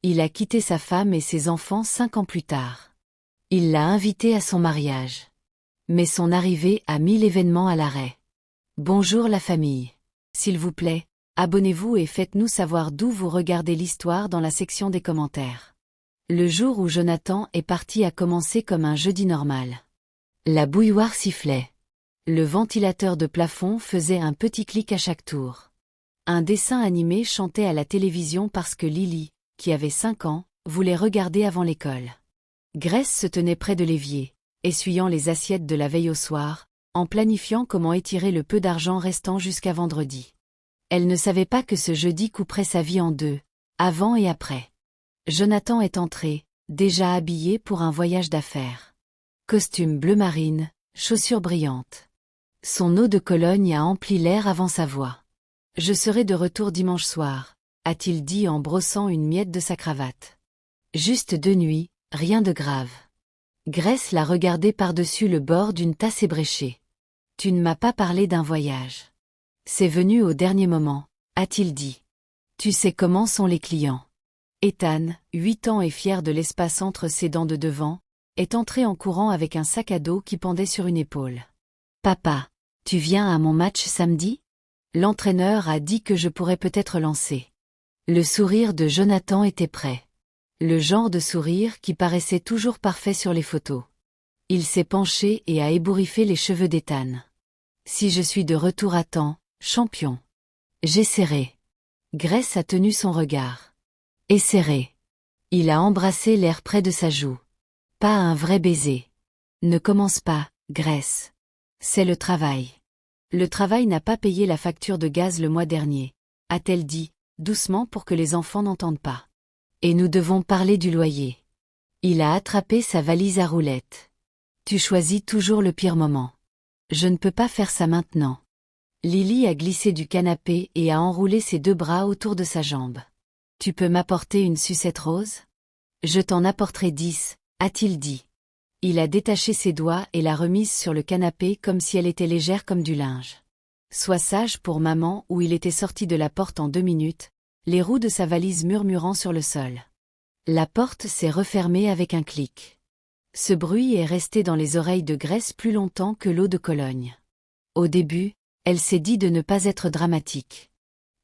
Il a quitté sa femme et ses enfants 5 ans plus tard. Il l'a invité à son mariage. Mais son arrivée a mis l'événement à l'arrêt. Bonjour la famille. S'il vous plaît, abonnez-vous et faites-nous savoir d'où vous regardez l'histoire dans la section des commentaires. Le jour où Jonathan est parti a commencé comme un jeudi normal. La bouilloire sifflait. Le ventilateur de plafond faisait un petit clic à chaque tour. Un dessin animé chantait à la télévision parce que Lily, qui avait 5 ans, voulait regarder avant l'école. Grace se tenait près de l'évier, essuyant les assiettes de la veille au soir, en planifiant comment étirer le peu d'argent restant jusqu'à vendredi. Elle ne savait pas que ce jeudi couperait sa vie en deux, avant et après. Jonathan est entré, déjà habillé pour un voyage d'affaires. Costume bleu marine, chaussures brillantes. Son eau de Cologne a empli l'air avant sa voix. « Je serai de retour dimanche soir », a-t-il dit en brossant une miette de sa cravate. Juste 2 nuits, rien de grave. Grace l'a regardé par-dessus le bord d'une tasse ébréchée. « Tu ne m'as pas parlé d'un voyage. C'est venu au dernier moment, a-t-il dit. Tu sais comment sont les clients. Ethan, 8 ans et fier de l'espace entre ses dents de devant, est entré en courant avec un sac à dos qui pendait sur une épaule. « Papa, tu viens à mon match samedi ? L'entraîneur a dit que je pourrais peut-être lancer. » Le sourire de Jonathan était prêt. Le genre de sourire qui paraissait toujours parfait sur les photos. Il s'est penché et a ébouriffé les cheveux d'Ethan. « Si je suis de retour à temps, champion. » J'essaierai. Grace a tenu son regard. « Essaierai. » Il a embrassé l'air près de sa joue. Pas un vrai baiser. Ne commence pas, Grace. C'est le travail. Le travail n'a pas payé la facture de gaz le mois dernier, a-t-elle dit, doucement pour que les enfants n'entendent pas. Et nous devons parler du loyer. Il a attrapé sa valise à roulettes. Tu choisis toujours le pire moment. Je ne peux pas faire ça maintenant. Lily a glissé du canapé et a enroulé ses 2 bras autour de sa jambe. Tu peux m'apporter une sucette rose ? Je t'en apporterai 10, a-t-il dit. Il a détaché ses doigts et l'a remise sur le canapé comme si elle était légère comme du linge. Sois sage pour maman ou il était sorti de la porte en 2 minutes, les roues de sa valise murmurant sur le sol. La porte s'est refermée avec un clic. Ce bruit est resté dans les oreilles de Grace plus longtemps que l'eau de Cologne. Au début, elle s'est dit de ne pas être dramatique.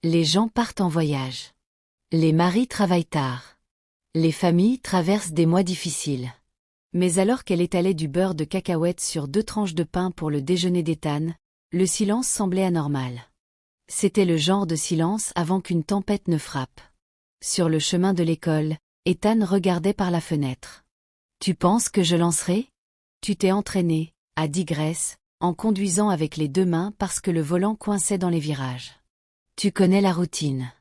Les gens partent en voyage. Les maris travaillent tard. Les familles traversent des mois difficiles. Mais alors qu'elle étalait du beurre de cacahuète sur 2 tranches de pain pour le déjeuner d'Ethan, le silence semblait anormal. C'était le genre de silence avant qu'une tempête ne frappe. Sur le chemin de l'école, Ethan regardait par la fenêtre. « Tu penses que je lancerai ? Tu t'es entraîné, » a dit Grace, en conduisant avec les 2 mains parce que le volant coinçait dans les virages. « Tu connais la routine.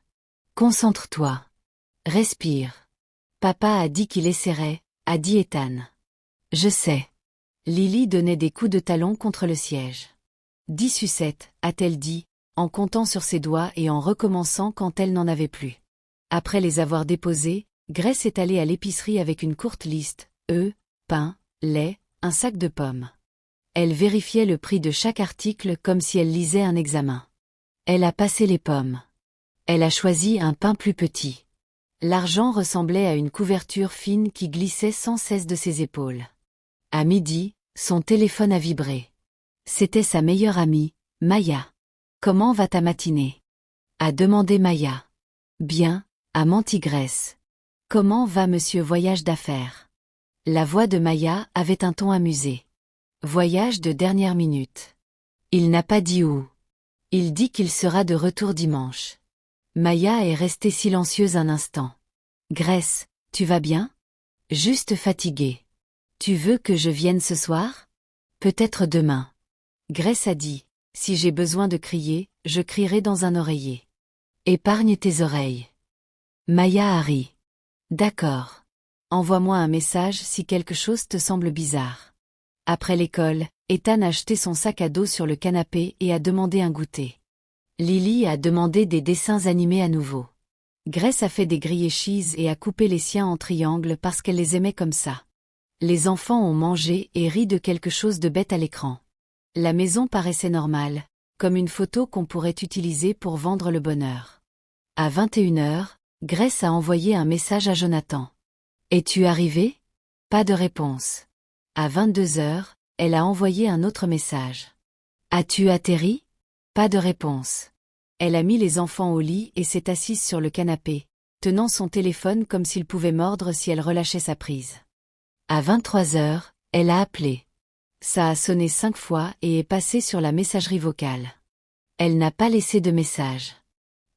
Concentre-toi. Respire. » Papa a dit qu'il essaierait, a dit Ethan. « Je sais. » Lily donnait des coups de talon contre le siège. « 10 sucettes, a-t-elle dit, en comptant sur ses doigts et en recommençant quand elle n'en avait plus. Après les avoir déposés, Grace est allée à l'épicerie avec une courte liste, œufs, pain, lait, un sac de pommes. Elle vérifiait le prix de chaque article comme si elle lisait un examen. Elle a passé les pommes. Elle a choisi un pain plus petit. L'argent ressemblait à une couverture fine qui glissait sans cesse de ses épaules. À midi, son téléphone a vibré. C'était sa meilleure amie, Maya. « Comment va ta matinée ?» a demandé Maya. « Bien, » a menti Grace. « Comment va monsieur Voyage d'affaires ?» La voix de Maya avait un ton amusé. « Voyage de dernière minute. » Il n'a pas dit où. Il dit qu'il sera de retour dimanche. Maya est restée silencieuse un instant. « Grace, tu vas bien ? » « Juste fatiguée. »« Tu veux que je vienne ce soir ? » « Peut-être demain. » Grace a dit. « Si j'ai besoin de crier, je crierai dans un oreiller. » « Épargne tes oreilles. » Maya a ri. « D'accord. Envoie-moi un message si quelque chose te semble bizarre. » Après l'école, Ethan a jeté son sac à dos sur le canapé et a demandé un goûter. Lily a demandé des dessins animés à nouveau. Grace a fait des grillés cheese et a coupé les siens en triangles parce qu'elle les aimait comme ça. Les enfants ont mangé et ri de quelque chose de bête à l'écran. La maison paraissait normale, comme une photo qu'on pourrait utiliser pour vendre le bonheur. À 21h, Grace a envoyé un message à Jonathan. Es-tu arrivé? Pas de réponse. À 22 heures, elle a envoyé un autre message. As-tu atterri? Pas de réponse. Elle a mis les enfants au lit et s'est assise sur le canapé, tenant son téléphone comme s'il pouvait mordre si elle relâchait sa prise. À 23 heures, elle a appelé. Ça a sonné 5 fois et est passé sur la messagerie vocale. Elle n'a pas laissé de message.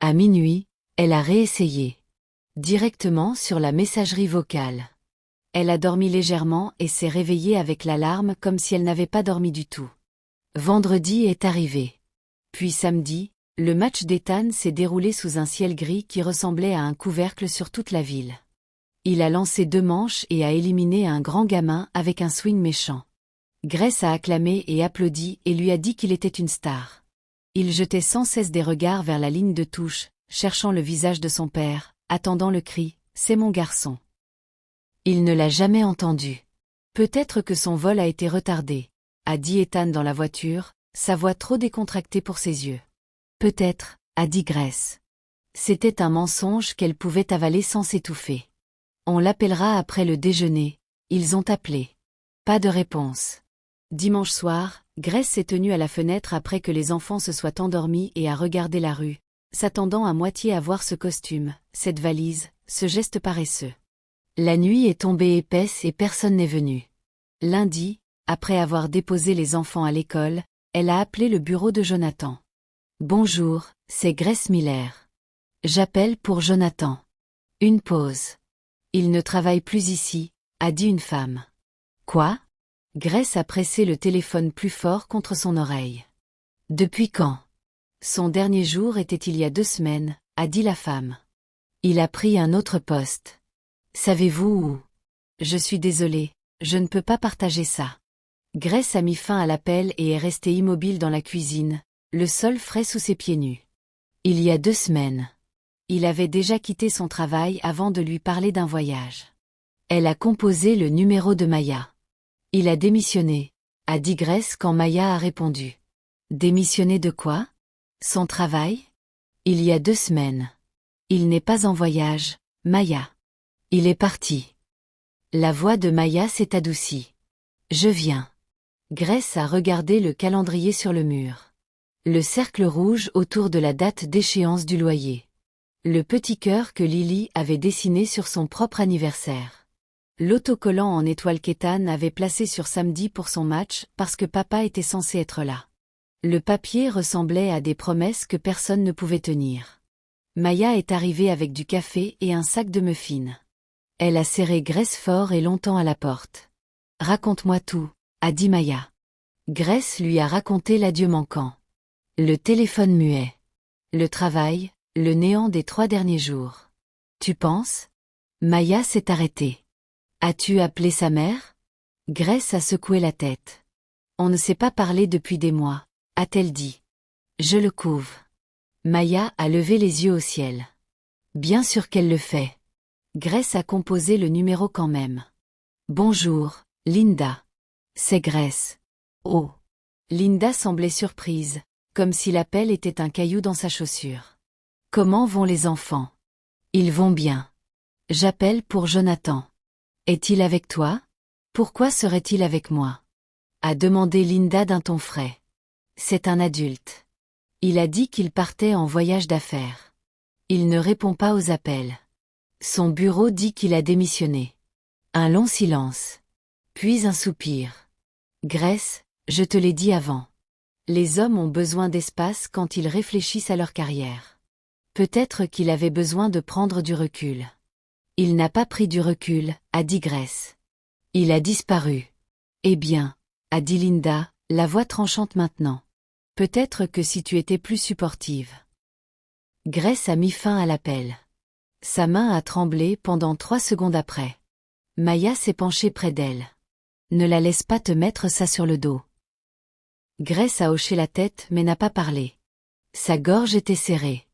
À minuit, elle a réessayé. Directement sur la messagerie vocale. Elle a dormi légèrement et s'est réveillée avec l'alarme comme si elle n'avait pas dormi du tout. Vendredi est arrivé. Puis samedi, le match d'Ethan s'est déroulé sous un ciel gris qui ressemblait à un couvercle sur toute la ville. Il a lancé 2 manches et a éliminé un grand gamin avec un swing méchant. Grace a acclamé et applaudi et lui a dit qu'il était une star. Il jetait sans cesse des regards vers la ligne de touche, cherchant le visage de son père, attendant le cri « C'est mon garçon ». Il ne l'a jamais entendu. Peut-être que son vol a été retardé, a dit Ethan dans la voiture, sa voix trop décontractée pour ses yeux. Peut-être, a dit Grace. C'était un mensonge qu'elle pouvait avaler sans s'étouffer. On l'appellera après le déjeuner, ils ont appelé. Pas de réponse. Dimanche soir, Grace s'est tenue à la fenêtre après que les enfants se soient endormis et a regardé la rue, s'attendant à moitié à voir ce costume, cette valise, ce geste paresseux. La nuit est tombée épaisse et personne n'est venu. Lundi, après avoir déposé les enfants à l'école, elle a appelé le bureau de Jonathan. Bonjour, c'est Grace Miller. J'appelle pour Jonathan. Une pause. Il ne travaille plus ici, a dit une femme. Quoi? Grace a pressé le téléphone plus fort contre son oreille. Depuis quand? Son dernier jour était il y a 2 semaines, a dit la femme. Il a pris un autre poste. Savez-vous où? Je suis désolée, je ne peux pas partager ça. Grace a mis fin à l'appel et est restée immobile dans la cuisine, le sol frais sous ses pieds nus. Il y a 2 semaines. Il avait déjà quitté son travail avant de lui parler d'un voyage. Elle a composé le numéro de Maya. Il a démissionné, a dit Grace quand Maya a répondu. Démissionné de quoi? Son travail? Il y a 2 semaines. Il n'est pas en voyage, Maya. Il est parti. La voix de Maya s'est adoucie. Je viens. Grace a regardé le calendrier sur le mur. Le cercle rouge autour de la date d'échéance du loyer. Le petit cœur que Lily avait dessiné sur son propre anniversaire. L'autocollant en étoile qu'Ethan avait placé sur samedi pour son match parce que papa était censé être là. Le papier ressemblait à des promesses que personne ne pouvait tenir. Maya est arrivée avec du café et un sac de muffins. Elle a serré Grace fort et longtemps à la porte. Raconte-moi tout, a dit Maya. Grace lui a raconté l'adieu manquant. Le téléphone muet. Le travail, le néant des 3 derniers jours. Tu penses? Maya s'est arrêtée. As-tu appelé sa mère? Grace a secoué la tête. On ne s'est pas parlé depuis des mois, a-t-elle dit. Je le couve. Maya a levé les yeux au ciel. Bien sûr qu'elle le fait. Grace a composé le numéro quand même. Bonjour, Linda. C'est Grace. Oh. Linda semblait surprise, comme si l'appel était un caillou dans sa chaussure. Comment vont les enfants? Ils vont bien. J'appelle pour Jonathan. Est-il avec toi? Pourquoi serait-il avec moi? A demandé Linda d'un ton frais. C'est un adulte. Il a dit qu'il partait en voyage d'affaires. Il ne répond pas aux appels. Son bureau dit qu'il a démissionné. Un long silence. Puis un soupir. Grace, je te l'ai dit avant. Les hommes ont besoin d'espace quand ils réfléchissent à leur carrière. Peut-être qu'il avait besoin de prendre du recul. Il n'a pas pris du recul, a dit Grace. Il a disparu. Eh bien, a dit Linda, la voix tranchante maintenant. Peut-être que si tu étais plus supportive. Grace a mis fin à l'appel. Sa main a tremblé pendant 3 secondes après. Maya s'est penchée près d'elle. Ne la laisse pas te mettre ça sur le dos. Grace a hoché la tête mais n'a pas parlé. Sa gorge était serrée.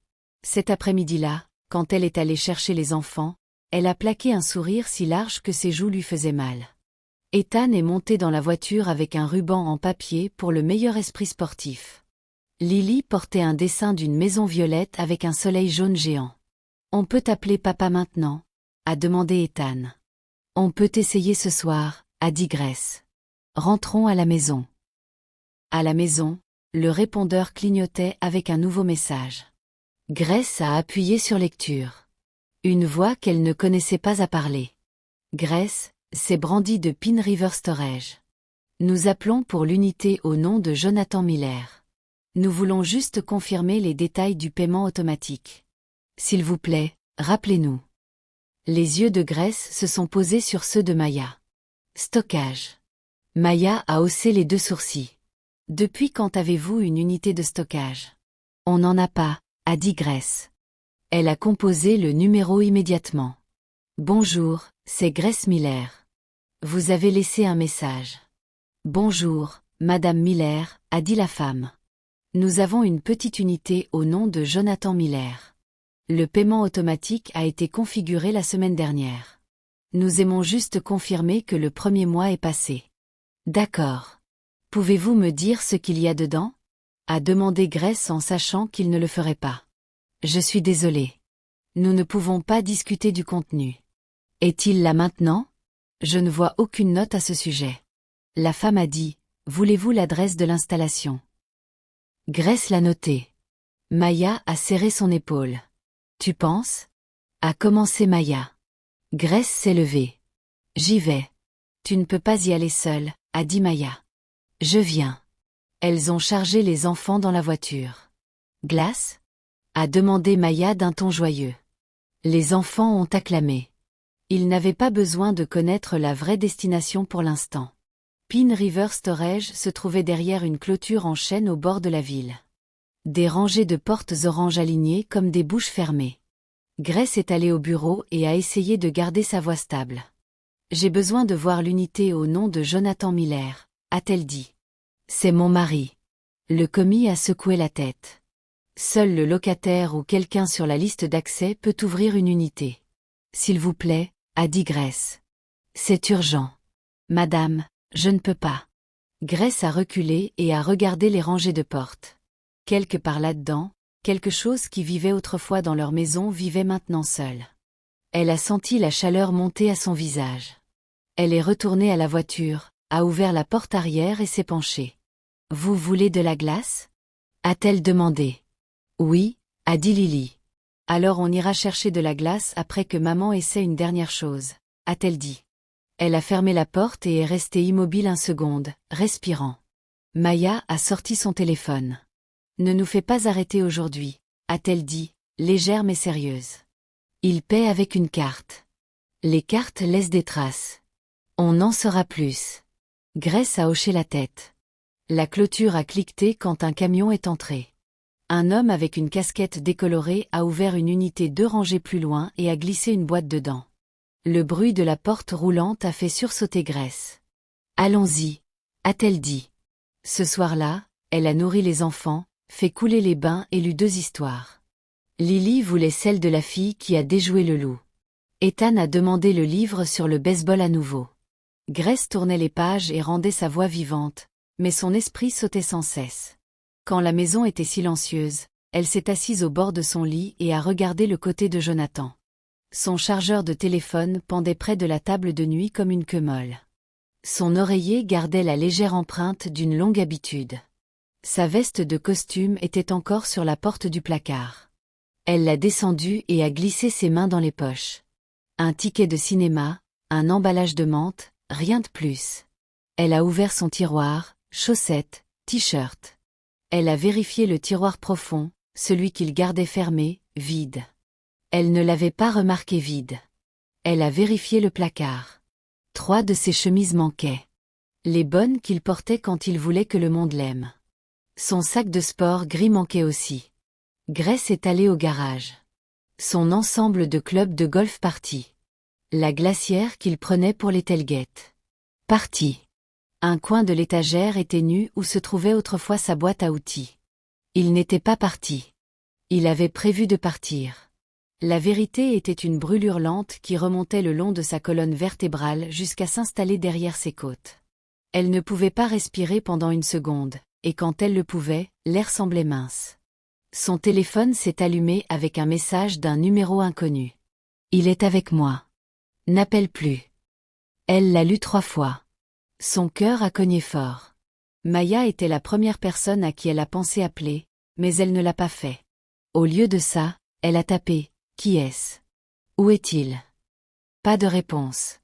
Cet après-midi-là, quand elle est allée chercher les enfants, elle a plaqué un sourire si large que ses joues lui faisaient mal. Ethan est monté dans la voiture avec un ruban en papier pour le meilleur esprit sportif. Lily portait un dessin d'une maison violette avec un soleil jaune géant. On peut appeler papa maintenant, a demandé Ethan. On peut essayer ce soir, a dit Grace. Rentrons à la maison. À la maison, le répondeur clignotait avec un nouveau message. Grace a appuyé sur lecture. Une voix qu'elle ne connaissait pas a parlé. Grace, c'est Brandy de Pine River Storage. Nous appelons pour l'unité au nom de Jonathan Miller. Nous voulons juste confirmer les détails du paiement automatique. S'il vous plaît, rappelez-nous. Les yeux de Grace se sont posés sur ceux de Maya. Stockage. Maya a haussé les deux sourcils. Depuis quand avez-vous une unité de stockage? On n'en a pas, a dit Grace. Elle a composé le numéro immédiatement. Bonjour, c'est Grace Miller. Vous avez laissé un message. Bonjour, Madame Miller, a dit la femme. Nous avons une petite unité au nom de Jonathan Miller. Le paiement automatique a été configuré la semaine dernière. Nous aimons juste confirmer que le premier mois est passé. D'accord. Pouvez-vous me dire ce qu'il y a dedans? A demandé Grace en sachant qu'il ne le ferait pas. Je suis désolée. Nous ne pouvons pas discuter du contenu. Est-il là maintenant? Je ne vois aucune note à ce sujet. La femme a dit, voulez-vous l'adresse de l'installation? Grace l'a noté. Maya a serré son épaule. Tu penses? A commencé Maya. Grace s'est levée. J'y vais. Tu ne peux pas y aller seule, a dit Maya. Je viens. Elles ont chargé les enfants dans la voiture. Glace? A demandé Maya d'un ton joyeux. Les enfants ont acclamé. Ils n'avaient pas besoin de connaître la vraie destination pour l'instant. Pine River Storage se trouvait derrière une clôture en chêne au bord de la ville. Des rangées de portes oranges alignées comme des bouches fermées. Grace est allée au bureau et a essayé de garder sa voix stable. J'ai besoin de voir l'unité au nom de Jonathan Miller, a-t-elle dit. C'est mon mari. Le commis a secoué la tête. Seul le locataire ou quelqu'un sur la liste d'accès peut ouvrir une unité. S'il vous plaît, a dit Grace. C'est urgent. Madame, je ne peux pas. Grace a reculé et a regardé les rangées de portes. Quelque part là-dedans, quelque chose qui vivait autrefois dans leur maison vivait maintenant seul. Elle a senti la chaleur monter à son visage. Elle est retournée à la voiture, a ouvert la porte arrière et s'est penchée. « Vous voulez de la glace ?» a-t-elle demandé. « Oui, » a dit Lily. « Alors on ira chercher de la glace après que maman essaie une dernière chose, » a-t-elle dit. Elle a fermé la porte et est restée immobile un seconde, respirant. Maya a sorti son téléphone. « Ne nous fais pas arrêter aujourd'hui, » a-t-elle dit, légère mais sérieuse. Il paie avec une carte. Les cartes laissent des traces. On en saura plus. Grace a hoché la tête. La clôture a cliqueté quand un camion est entré. Un homme avec une casquette décolorée a ouvert une unité 2 rangées plus loin et a glissé une boîte dedans. Le bruit de la porte roulante a fait sursauter Grace. « Allons-y », a-t-elle dit. Ce soir-là, elle a nourri les enfants, fait couler les bains et lu 2 histoires. Lily voulait celle de la fille qui a déjoué le loup. Ethan a demandé le livre sur le baseball à nouveau. Grace tournait les pages et rendait sa voix vivante, mais son esprit sautait sans cesse. Quand la maison était silencieuse, elle s'est assise au bord de son lit et a regardé le côté de Jonathan. Son chargeur de téléphone pendait près de la table de nuit comme une queue molle. Son oreiller gardait la légère empreinte d'une longue habitude. Sa veste de costume était encore sur la porte du placard. Elle l'a descendue et a glissé ses mains dans les poches. Un ticket de cinéma, un emballage de menthe, rien de plus. Elle a ouvert son tiroir, chaussettes, t-shirt. Elle a vérifié le tiroir profond, celui qu'il gardait fermé, vide. Elle ne l'avait pas remarqué vide. Elle a vérifié le placard. 3 de ses chemises manquaient. Les bonnes qu'il portait quand il voulait que le monde l'aime. Son sac de sport gris manquait aussi. Grace est allée au garage. Son ensemble de clubs de golf parti. La glacière qu'il prenait pour les tailgates. Parti. Un coin de l'étagère était nu où se trouvait autrefois sa boîte à outils. Il n'était pas parti. Il avait prévu de partir. La vérité était une brûlure lente qui remontait le long de sa colonne vertébrale jusqu'à s'installer derrière ses côtes. Elle ne pouvait pas respirer pendant une seconde, et quand elle le pouvait, l'air semblait mince. Son téléphone s'est allumé avec un message d'un numéro inconnu. Il est avec moi. N'appelle plus. Elle l'a lu 3 fois. Son cœur a cogné fort. Maya était la première personne à qui elle a pensé appeler, mais elle ne l'a pas fait. Au lieu de ça, elle a tapé « Qui est-ce ? Où est-il ?» Pas de réponse.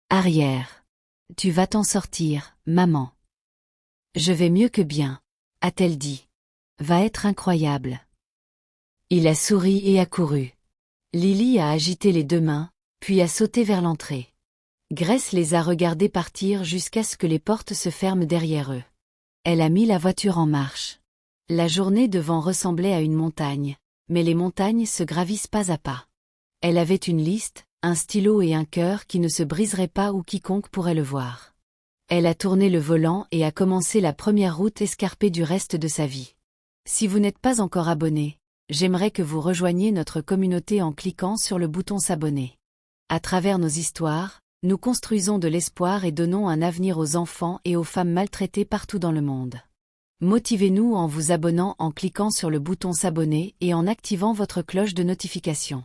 Arrière. « Tu vas t'en sortir, maman. »« Je vais mieux que bien, » a-t-elle dit. « Va être incroyable. » Il a souri et a couru. Lily a agité les 2 mains, puis a sauté vers l'entrée. Grace les a regardés partir jusqu'à ce que les portes se ferment derrière eux. Elle a mis la voiture en marche. La journée devant ressemblait à une montagne, mais les montagnes se gravissent pas à pas. Elle avait une liste, un stylo et un cœur qui ne se briseraient pas où quiconque pourrait le voir. Elle a tourné le volant et a commencé la première route escarpée du reste de sa vie. Si vous n'êtes pas encore abonné, j'aimerais que vous rejoigniez notre communauté en cliquant sur le bouton s'abonner. À travers nos histoires, nous construisons de l'espoir et donnons un avenir aux enfants et aux femmes maltraitées partout dans le monde. Motivez-nous en vous abonnant en cliquant sur le bouton s'abonner et en activant votre cloche de notification.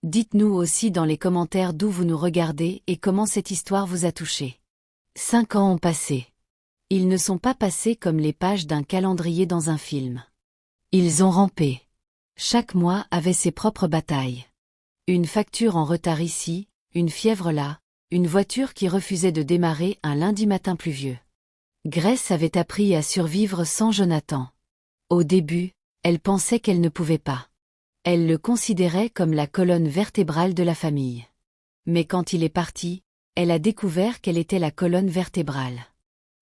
Dites-nous aussi dans les commentaires d'où vous nous regardez et comment cette histoire vous a touché. 5 ans ont passé. Ils ne sont pas passés comme les pages d'un calendrier dans un film. Ils ont rampé. Chaque mois avait ses propres batailles. Une facture en retard ici, une fièvre là, une voiture qui refusait de démarrer un lundi matin pluvieux. Grace avait appris à survivre sans Jonathan. Au début, elle pensait qu'elle ne pouvait pas. Elle le considérait comme la colonne vertébrale de la famille. Mais quand il est parti, elle a découvert qu'elle était la colonne vertébrale.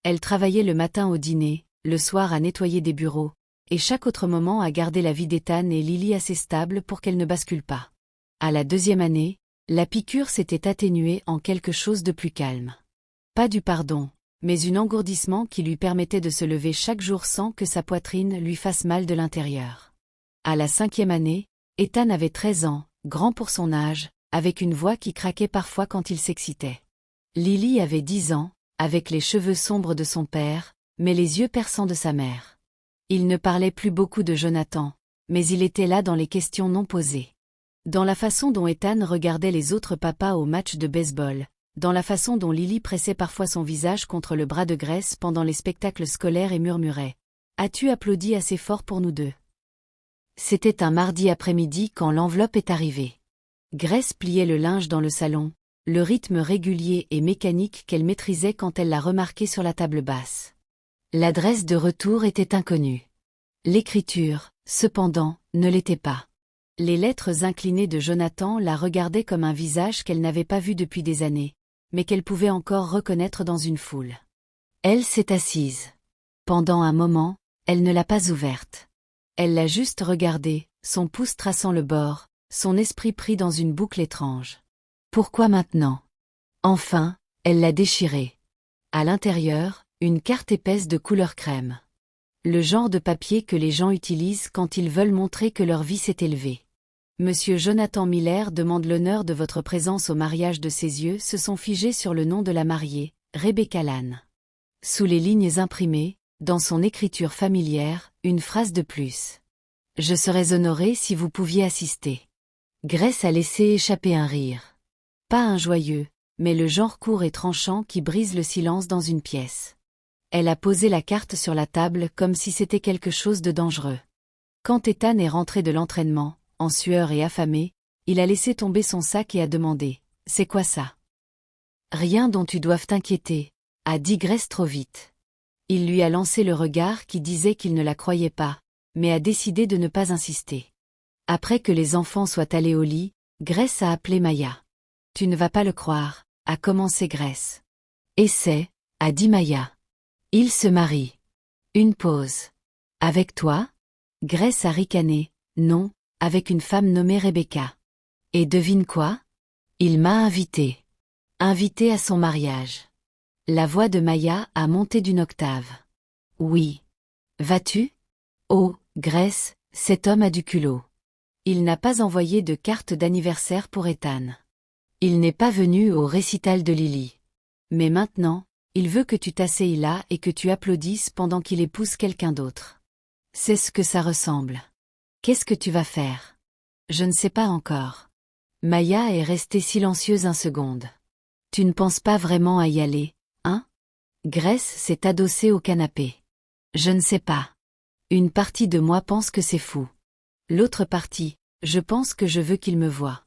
Elle travaillait le matin au dîner, le soir à nettoyer des bureaux, et chaque autre moment à garder la vie d'Ethan et Lily assez stable pour qu'elle ne bascule pas. À la 2e année, la piqûre s'était atténuée en quelque chose de plus calme. Pas du pardon, mais un engourdissement qui lui permettait de se lever chaque jour sans que sa poitrine lui fasse mal de l'intérieur. À la 5e année, Ethan avait 13 ans, grand pour son âge, avec une voix qui craquait parfois quand il s'excitait. Lily avait 10 ans, avec les cheveux sombres de son père, mais les yeux perçants de sa mère. Il ne parlait plus beaucoup de Jonathan, mais il était là dans les questions non posées. Dans la façon dont Ethan regardait les autres papas au match de baseball, dans la façon dont Lily pressait parfois son visage contre le bras de Grace pendant les spectacles scolaires et murmurait « As-tu applaudi assez fort pour nous deux ?» C'était un mardi après-midi quand l'enveloppe est arrivée. Grace pliait le linge dans le salon, le rythme régulier et mécanique qu'elle maîtrisait quand elle l'a remarqué sur la table basse. L'adresse de retour était inconnue. L'écriture, cependant, ne l'était pas. Les lettres inclinées de Jonathan la regardaient comme un visage qu'elle n'avait pas vu depuis des années, mais qu'elle pouvait encore reconnaître dans une foule. Elle s'est assise. Pendant un moment, elle ne l'a pas ouverte. Elle l'a juste regardée, son pouce traçant le bord, son esprit pris dans une boucle étrange. Pourquoi maintenant? Enfin, elle l'a déchirée. À l'intérieur, une carte épaisse de couleur crème. Le genre de papier que les gens utilisent quand ils veulent montrer que leur vie s'est élevée. Monsieur Jonathan Miller demande l'honneur de votre présence au mariage de ses yeux se sont figés sur le nom de la mariée, Rebecca Lane. Sous les lignes imprimées, dans son écriture familière, une phrase de plus. Je serais honorée si vous pouviez assister. Grace a laissé échapper un rire. Pas un joyeux, mais le genre court et tranchant qui brise le silence dans une pièce. Elle a posé la carte sur la table comme si c'était quelque chose de dangereux. Quand Ethan est rentré de l'entraînement, en sueur et affamé, il a laissé tomber son sac et a demandé « C'est quoi ça ?» Rien dont tu doives t'inquiéter, a dit Grace trop vite. Il lui a lancé le regard qui disait qu'il ne la croyait pas, mais a décidé de ne pas insister. Après que les enfants soient allés au lit, Grace a appelé Maya. « Tu ne vas pas le croire, » a commencé Grace. « Essaie, » a dit Maya. « Il se marie. » Une pause. « Avec toi ?» Grace a ricané. « Non, avec une femme nommée Rebecca. » Et devine quoi? Il m'a invité. Invité à son mariage. La voix de Maya a monté d'une octave. Oui. Vas-tu? Oh, Grace, cet homme a du culot. Il n'a pas envoyé de carte d'anniversaire pour Ethan. Il n'est pas venu au récital de Lily. Mais maintenant, il veut que tu t'asseyes là et que tu applaudisses pendant qu'il épouse quelqu'un d'autre. C'est ce que ça ressemble. Qu'est-ce que tu vas faire? Je ne sais pas encore. Maya est restée silencieuse un seconde. Tu ne penses pas vraiment à y aller, hein? Grace s'est adossée au canapé. Je ne sais pas. Une partie de moi pense que c'est fou. L'autre partie, je pense que je veux qu'il me voie.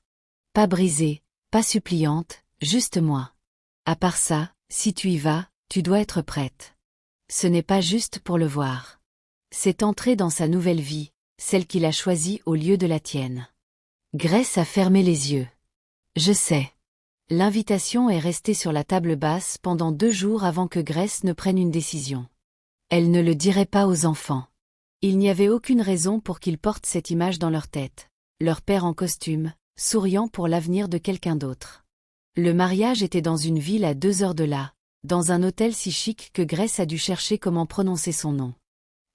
Pas brisée, pas suppliante, juste moi. À part ça, si tu y vas, tu dois être prête. Ce n'est pas juste pour le voir. C'est entrer dans sa nouvelle vie, celle qu'il a choisie au lieu de la tienne. Grace a fermé les yeux. Je sais. L'invitation est restée sur la table basse pendant 2 jours avant que Grace ne prenne une décision. Elle ne le dirait pas aux enfants. Il n'y avait aucune raison pour qu'ils portent cette image dans leur tête. Leur père en costume, souriant pour l'avenir de quelqu'un d'autre. Le mariage était dans une ville à 2 heures de là, dans un hôtel si chic que Grace a dû chercher comment prononcer son nom.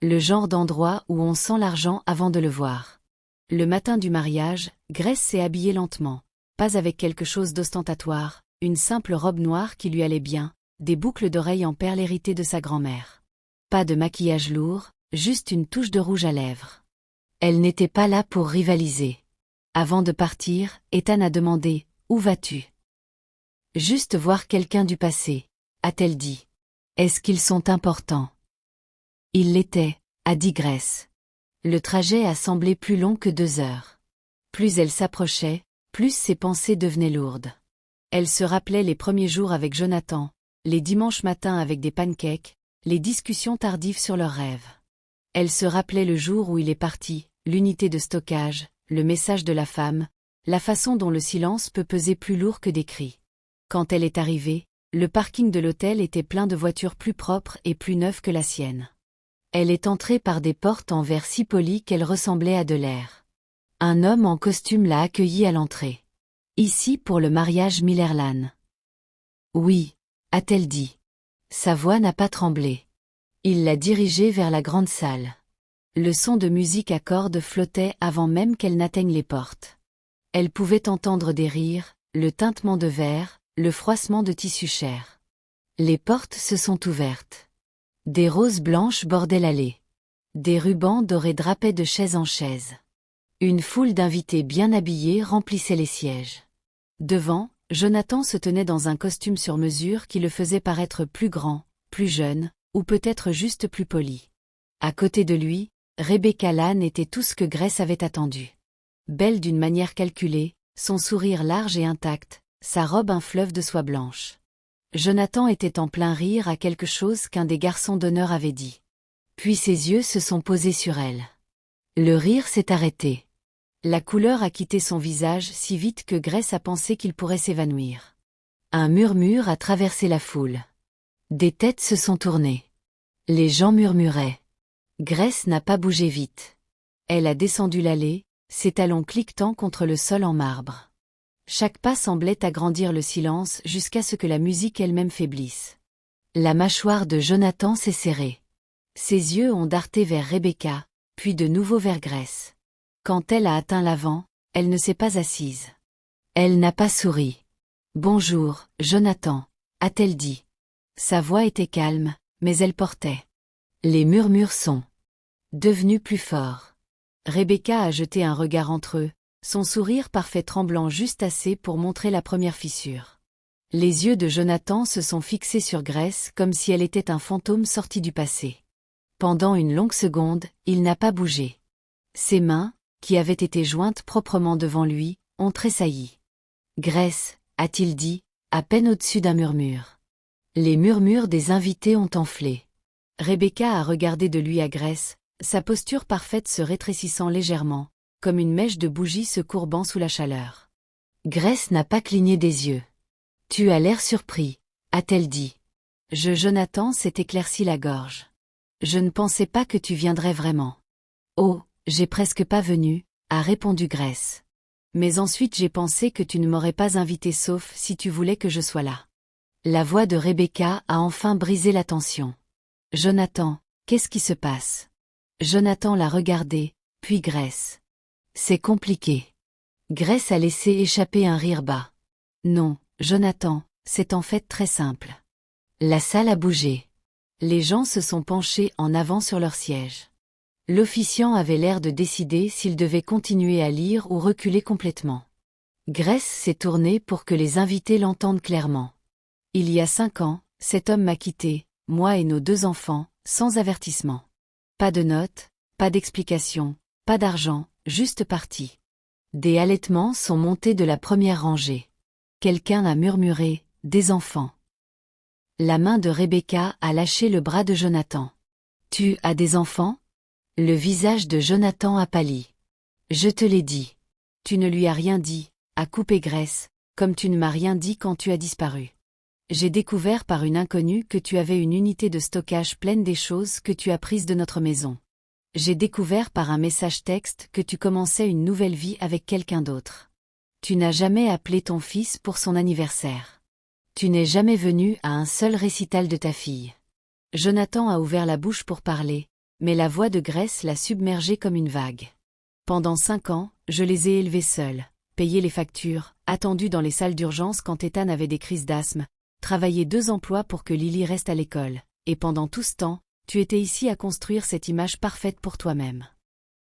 Le genre d'endroit où on sent l'argent avant de le voir. Le matin du mariage, Grace s'est habillée lentement, pas avec quelque chose d'ostentatoire, une simple robe noire qui lui allait bien, des boucles d'oreilles en perles héritées de sa grand-mère. Pas de maquillage lourd, juste une touche de rouge à lèvres. Elle n'était pas là pour rivaliser. Avant de partir, Ethan a demandé « Où vas-tu » ? Juste voir quelqu'un du passé, a-t-elle dit. Est-ce qu'ils sont importants? Il l'était, a dit Grace. Le trajet a semblé plus long que 2 heures. Plus elle s'approchait, plus ses pensées devenaient lourdes. Elle se rappelait les premiers jours avec Jonathan, les dimanches matins avec des pancakes, les discussions tardives sur leurs rêves. Elle se rappelait le jour où il est parti, l'unité de stockage, le message de la femme, la façon dont le silence peut peser plus lourd que des cris. Quand elle est arrivée, le parking de l'hôtel était plein de voitures plus propres et plus neuves que la sienne. Elle est entrée par des portes en verre si polies qu'elle ressemblait à de l'air. Un homme en costume l'a accueillie à l'entrée. Ici pour le mariage Millerlan. Oui, a-t-elle dit. Sa voix n'a pas tremblé. Il l'a dirigée vers la grande salle. Le son de musique à cordes flottait avant même qu'elle n'atteigne les portes. Elle pouvait entendre des rires, le tintement de verre, le froissement de tissu cher. Les portes se sont ouvertes. Des roses blanches bordaient l'allée. Des rubans dorés drapaient de chaise en chaise. Une foule d'invités bien habillés remplissait les sièges. Devant, Jonathan se tenait dans un costume sur mesure qui le faisait paraître plus grand, plus jeune, ou peut-être juste plus poli. À côté de lui, Rebecca Lann était tout ce que Grace avait attendu. Belle d'une manière calculée, son sourire large et intact, sa robe un fleuve de soie blanche. Jonathan était en plein rire à quelque chose qu'un des garçons d'honneur avait dit. Puis ses yeux se sont posés sur elle. Le rire s'est arrêté. La couleur a quitté son visage si vite que Grace a pensé qu'il pourrait s'évanouir. Un murmure a traversé la foule. Des têtes se sont tournées. Les gens murmuraient. Grace n'a pas bougé vite. Elle a descendu l'allée, ses talons cliquetant contre le sol en marbre. Chaque pas semblait agrandir le silence jusqu'à ce que la musique elle-même faiblisse. La mâchoire de Jonathan s'est serrée. Ses yeux ont darté vers Rebecca, puis de nouveau vers Grace. Quand elle a atteint l'avant, elle ne s'est pas assise. Elle n'a pas souri. « Bonjour, Jonathan », a-t-elle dit. Sa voix était calme, mais elle portait. Les murmures sont devenus plus forts. Rebecca a jeté un regard entre eux, son sourire parfait tremblant juste assez pour montrer la première fissure. Les yeux de Jonathan se sont fixés sur Grace comme si elle était un fantôme sorti du passé. Pendant une longue seconde, il n'a pas bougé. Ses mains, qui avaient été jointes proprement devant lui, ont tressailli. « Grace », a-t-il dit, à peine au-dessus d'un murmure. Les murmures des invités ont enflé. Rebecca a regardé de lui à Grace, sa posture parfaite se rétrécissant légèrement, comme une mèche de bougie se courbant sous la chaleur. Grace n'a pas cligné des yeux. « Tu as l'air surpris », a-t-elle dit. Jonathan s'est éclairci la gorge. « Je ne pensais pas que tu viendrais vraiment. »« Oh, j'ai presque pas venu », a répondu Grace. « Mais ensuite j'ai pensé que tu ne m'aurais pas invité sauf si tu voulais que je sois là. » La voix de Rebecca a enfin brisé la tension. « Jonathan, qu'est-ce qui se passe ?» Jonathan l'a regardé, puis Grace. « C'est compliqué. » Grace a laissé échapper un rire bas. « Non, Jonathan, c'est en fait très simple. » La salle a bougé. Les gens se sont penchés en avant sur leurs sièges. L'officiant avait l'air de décider s'il devait continuer à lire ou reculer complètement. Grace s'est tournée pour que les invités l'entendent clairement. Il y a 5 ans, cet homme m'a quitté, moi et nos 2 enfants, sans avertissement. Pas de notes, pas d'explication, pas d'argent, juste parti. Des halètements sont montés de la première rangée. Quelqu'un a murmuré, « Des enfants ». La main de Rebecca a lâché le bras de Jonathan. « Tu as des enfants ?» Le visage de Jonathan a pâli. « Je te l'ai dit. » « Tu ne lui as rien dit, » a coupé Grace, « comme tu ne m'as rien dit quand tu as disparu. J'ai découvert par une inconnue que tu avais une unité de stockage pleine des choses que tu as prises de notre maison. J'ai découvert par un message texte que tu commençais une nouvelle vie avec quelqu'un d'autre. Tu n'as jamais appelé ton fils pour son anniversaire. Tu n'es jamais venu à un seul récital de ta fille. » Jonathan a ouvert la bouche pour parler, mais la voix de Grace l'a submergé comme une vague. Pendant 5 ans, je les ai élevés seuls, payé les factures, attendu dans les salles d'urgence quand Ethan avait des crises d'asthme, travaillé 2 emplois pour que Lily reste à l'école, et pendant tout ce temps, tu étais ici à construire cette image parfaite pour toi-même.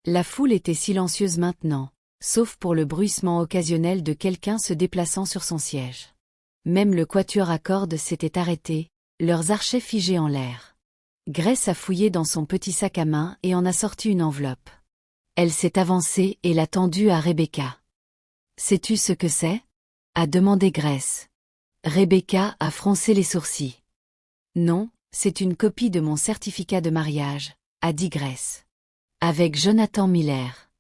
La foule était silencieuse maintenant, sauf pour le bruissement occasionnel de quelqu'un se déplaçant sur son siège. Même le quatuor à cordes s'était arrêté, leurs archets figés en l'air. Grace a fouillé dans son petit sac à main et en a sorti une enveloppe. Elle s'est avancée et l'a tendue à Rebecca. « Sais-tu ce que c'est ?» a demandé Grace. Rebecca a froncé les sourcils. « Non, c'est une copie de mon certificat de mariage, » a dit Grace. « Avec Jonathan Miller.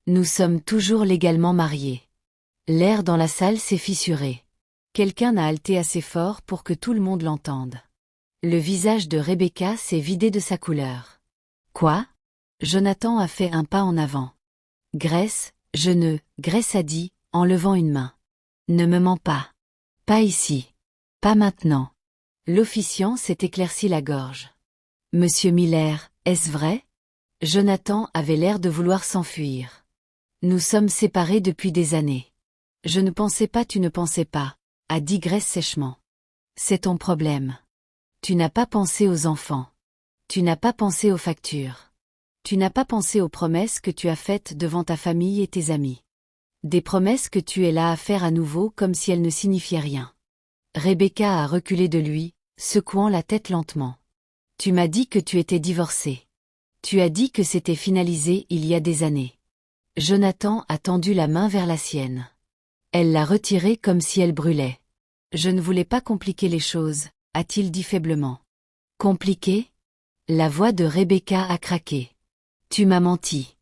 Nous sommes toujours légalement mariés. » L'air dans la salle s'est fissuré. Quelqu'un a halté assez fort pour que tout le monde l'entende. Le visage de Rebecca s'est vidé de sa couleur. « Quoi ?» Jonathan a fait un pas en avant. « Grace, je ne... » Grace a dit, en levant une main. « Ne me mens pas. Pas ici. Pas maintenant. » L'officiant s'est éclairci la gorge. « Monsieur Miller, est-ce vrai ?» Jonathan avait l'air de vouloir s'enfuir. « Nous sommes séparés depuis des années. »« Je ne pensais pas, tu ne pensais pas, » a dit Grace sèchement. « C'est ton problème. Tu n'as pas pensé aux enfants. Tu n'as pas pensé aux factures. Tu n'as pas pensé aux promesses que tu as faites devant ta famille et tes amis. Des promesses que tu es là à faire à nouveau comme si elles ne signifiaient rien. » Rebecca a reculé de lui, secouant la tête lentement. « Tu m'as dit que tu étais divorcé. Tu as dit que c'était finalisé il y a des années. » Jonathan a tendu la main vers la sienne. Elle l'a retirée comme si elle brûlait. « Je ne voulais pas compliquer les choses, » a-t-il dit faiblement. « Compliqué ?» La voix de Rebecca a craqué. « Tu m'as menti.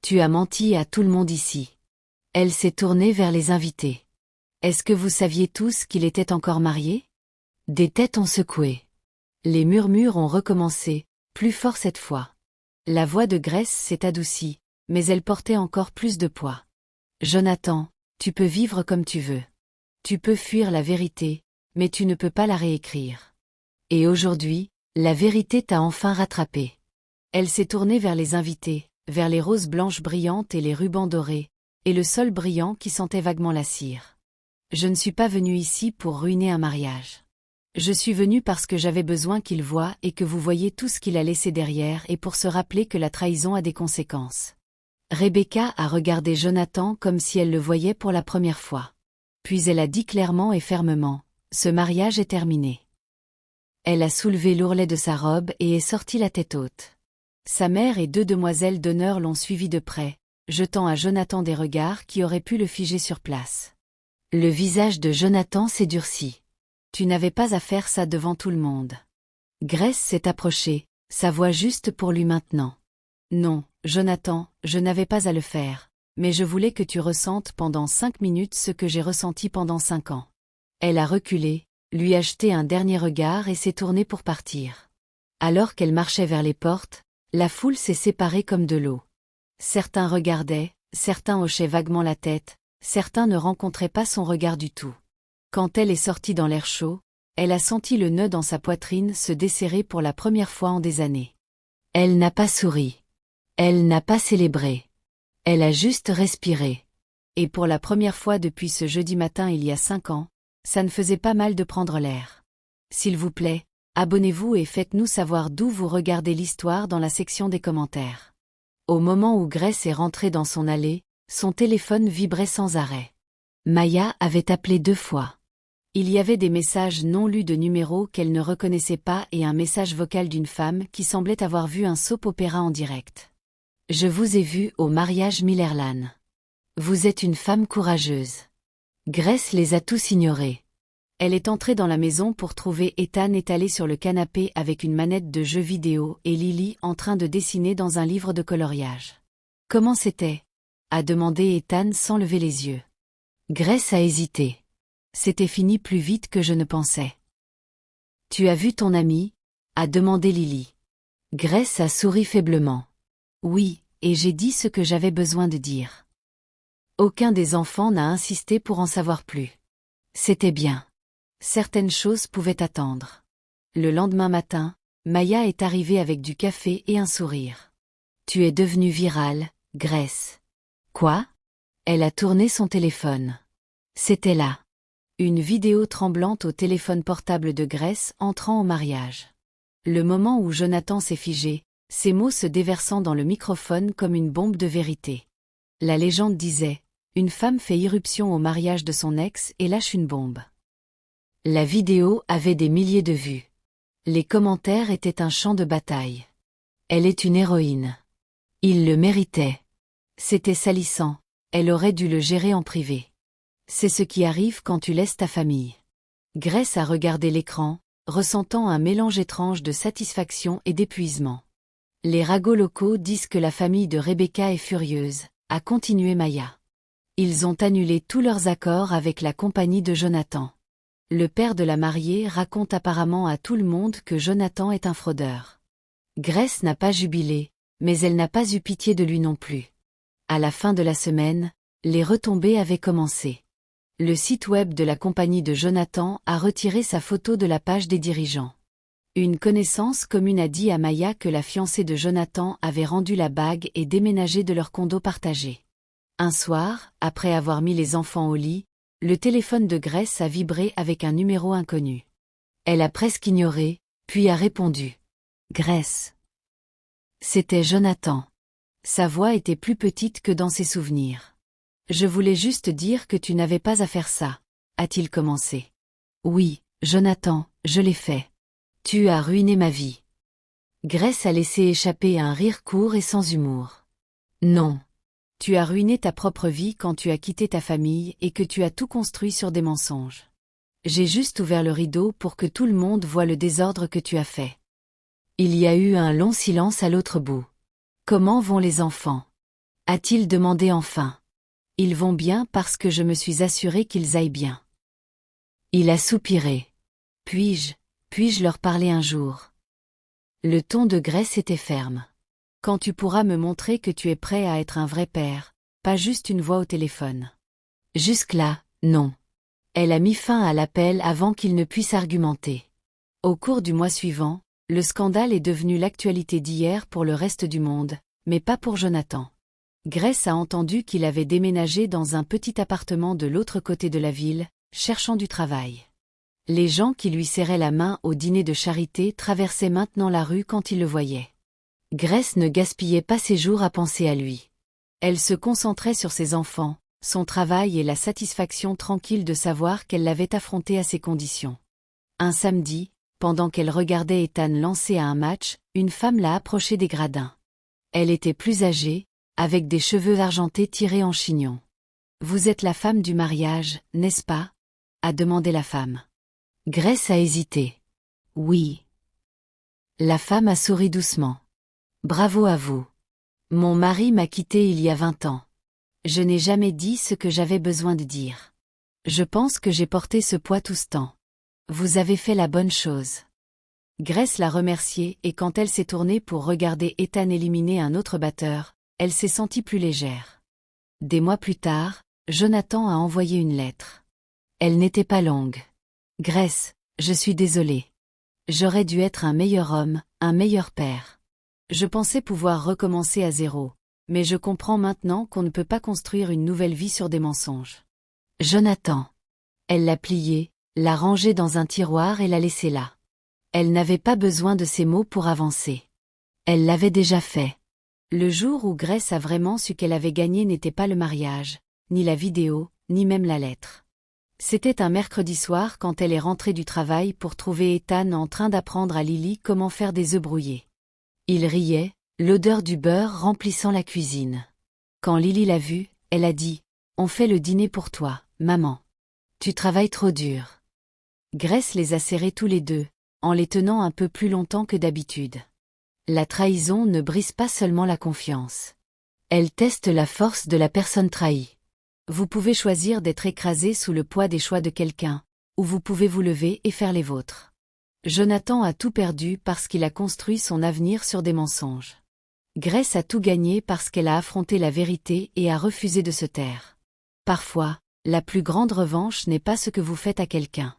Tu as menti à tout le monde ici. » Elle s'est tournée vers les invités. « Est-ce que vous saviez tous qu'il était encore marié ?» Des têtes ont secoué. Les murmures ont recommencé, plus fort cette fois. La voix de Grace s'est adoucie, mais elle portait encore plus de poids. « Jonathan, tu peux vivre comme tu veux. Tu peux fuir la vérité, mais tu ne peux pas la réécrire. Et aujourd'hui, la vérité t'a enfin rattrapé. » Elle s'est tournée vers les invités, vers les roses blanches brillantes et les rubans dorés, et le sol brillant qui sentait vaguement la cire. « Je ne suis pas venue ici pour ruiner un mariage. Je suis venue parce que j'avais besoin qu'il voie et que vous voyiez tout ce qu'il a laissé derrière et pour se rappeler que la trahison a des conséquences. » Rebecca a regardé Jonathan comme si elle le voyait pour la première fois. Puis elle a dit clairement et fermement, « Ce mariage est terminé. » Elle a soulevé l'ourlet de sa robe et est sortie la tête haute. Sa mère et 2 demoiselles d'honneur l'ont suivi de près, jetant à Jonathan des regards qui auraient pu le figer sur place. Le visage de Jonathan s'est durci. « Tu n'avais pas à faire ça devant tout le monde. » Grace s'est approchée, sa voix juste pour lui maintenant. « Non, Jonathan, je n'avais pas à le faire, mais je voulais que tu ressentes pendant 5 minutes ce que j'ai ressenti pendant 5 ans. » Elle a reculé, lui a jeté un dernier regard et s'est tournée pour partir. Alors qu'elle marchait vers les portes, la foule s'est séparée comme de l'eau. Certains regardaient, certains hochaient vaguement la tête, certains ne rencontraient pas son regard du tout. Quand elle est sortie dans l'air chaud, elle a senti le nœud dans sa poitrine se desserrer pour la première fois en des années. Elle n'a pas souri. Elle n'a pas célébré. Elle a juste respiré. Et pour la première fois depuis ce jeudi matin il y a 5 ans, ça ne faisait pas mal de prendre l'air. S'il vous plaît, abonnez-vous et faites-nous savoir d'où vous regardez l'histoire dans la section des commentaires. Au moment où Grace est rentrée dans son allée, son téléphone vibrait sans arrêt. Maya avait appelé 2 fois. Il y avait des messages non lus de numéros qu'elle ne reconnaissait pas et un message vocal d'une femme qui semblait avoir vu un soap-opéra en direct. « Je vous ai vu au mariage Millerlan. Vous êtes une femme courageuse. » Grace les a tous ignorés. Elle est entrée dans la maison pour trouver Ethan étalé sur le canapé avec une manette de jeu vidéo et Lily en train de dessiner dans un livre de coloriage. « Comment c'était ?» a demandé Ethan sans lever les yeux. Grace a hésité. C'était fini plus vite que je ne pensais. « Tu as vu ton ami ?» a demandé Lily. Grace a souri faiblement. « Oui, et j'ai dit ce que j'avais besoin de dire. » Aucun des enfants n'a insisté pour en savoir plus. C'était bien. Certaines choses pouvaient attendre. Le lendemain matin, Maya est arrivée avec du café et un sourire. « Tu es devenue virale, Grace. »« Quoi ?» Elle a tourné son téléphone. C'était là. Une vidéo tremblante au téléphone portable de Grace entrant au mariage. Le moment où Jonathan s'est figé, ses mots se déversant dans le microphone comme une bombe de vérité. La légende disait, une femme fait irruption au mariage de son ex et lâche une bombe. La vidéo avait des milliers de vues. Les commentaires étaient un champ de bataille. Elle est une héroïne. Il le méritait. C'était salissant, elle aurait dû le gérer en privé. C'est ce qui arrive quand tu laisses ta famille. Grace a regardé l'écran, ressentant un mélange étrange de satisfaction et d'épuisement. Les ragots locaux disent que la famille de Rebecca est furieuse, a continué Maya. Ils ont annulé tous leurs accords avec la compagnie de Jonathan. Le père de la mariée raconte apparemment à tout le monde que Jonathan est un fraudeur. Grace n'a pas jubilé, mais elle n'a pas eu pitié de lui non plus. À la fin de la semaine, les retombées avaient commencé. Le site web de la compagnie de Jonathan a retiré sa photo de la page des dirigeants. Une connaissance commune a dit à Maya que la fiancée de Jonathan avait rendu la bague et déménagé de leur condo partagé. Un soir, après avoir mis les enfants au lit, le téléphone de Grace a vibré avec un numéro inconnu. Elle a presque ignoré, puis a répondu. Grace. C'était Jonathan. Sa voix était plus petite que dans ses souvenirs. Je voulais juste dire que tu n'avais pas à faire ça, a-t-il commencé. Oui, Jonathan, je l'ai fait. Tu as ruiné ma vie. Grace a laissé échapper un rire court et sans humour. Non. Tu as ruiné ta propre vie quand tu as quitté ta famille et que tu as tout construit sur des mensonges. J'ai juste ouvert le rideau pour que tout le monde voie le désordre que tu as fait. Il y a eu un long silence à l'autre bout. Comment vont les enfants ? A-t-il demandé enfin. Ils vont bien parce que je me suis assuré qu'ils aillent bien. Il a soupiré. Puis-je leur parler un jour ? Le ton de Grace était ferme. Quand tu pourras me montrer que tu es prêt à être un vrai père, pas juste une voix au téléphone. Jusque-là, non. Elle a mis fin à l'appel avant qu'il ne puisse argumenter. Au cours du mois suivant, le scandale est devenu l'actualité d'hier pour le reste du monde, mais pas pour Jonathan. Grace a entendu qu'il avait déménagé dans un petit appartement de l'autre côté de la ville, cherchant du travail. Les gens qui lui serraient la main au dîner de charité traversaient maintenant la rue quand ils le voyaient. Grace ne gaspillait pas ses jours à penser à lui. Elle se concentrait sur ses enfants, son travail et la satisfaction tranquille de savoir qu'elle l'avait affronté à ces conditions. Un samedi, pendant qu'elle regardait Ethan lancer à un match, une femme l'a approché des gradins. Elle était plus âgée, avec des cheveux argentés tirés en chignon. « Vous êtes la femme du mariage, n'est-ce pas ?» a demandé la femme. Grace a hésité. « Oui. » La femme a souri doucement. « Bravo à vous. Mon mari m'a quittée il y a 20 ans. Je n'ai jamais dit ce que j'avais besoin de dire. Je pense que j'ai porté ce poids tout ce temps. Vous avez fait la bonne chose. » Grace l'a remerciée et quand elle s'est tournée pour regarder Ethan éliminer un autre batteur, elle s'est sentie plus légère. Des mois plus tard, Jonathan a envoyé une lettre. Elle n'était pas longue. « Grace, je suis désolée. J'aurais dû être un meilleur homme, un meilleur père. Je pensais pouvoir recommencer à zéro, mais je comprends maintenant qu'on ne peut pas construire une nouvelle vie sur des mensonges. Jonathan. » Elle l'a plié, l'a rangé dans un tiroir et l'a laissé là. Elle n'avait pas besoin de ces mots pour avancer. Elle l'avait déjà fait. Le jour où Grace a vraiment su qu'elle avait gagné n'était pas le mariage, ni la vidéo, ni même la lettre. C'était un mercredi soir quand elle est rentrée du travail pour trouver Ethan en train d'apprendre à Lily comment faire des œufs brouillés. Il riait, l'odeur du beurre remplissant la cuisine. Quand Lily l'a vu, elle a dit « On fait le dîner pour toi, maman. Tu travailles trop dur. » Grace les a serrés tous les deux, en les tenant un peu plus longtemps que d'habitude. La trahison ne brise pas seulement la confiance. Elle teste la force de la personne trahie. Vous pouvez choisir d'être écrasé sous le poids des choix de quelqu'un, ou vous pouvez vous lever et faire les vôtres. Jonathan a tout perdu parce qu'il a construit son avenir sur des mensonges. Grace a tout gagné parce qu'elle a affronté la vérité et a refusé de se taire. Parfois, la plus grande revanche n'est pas ce que vous faites à quelqu'un.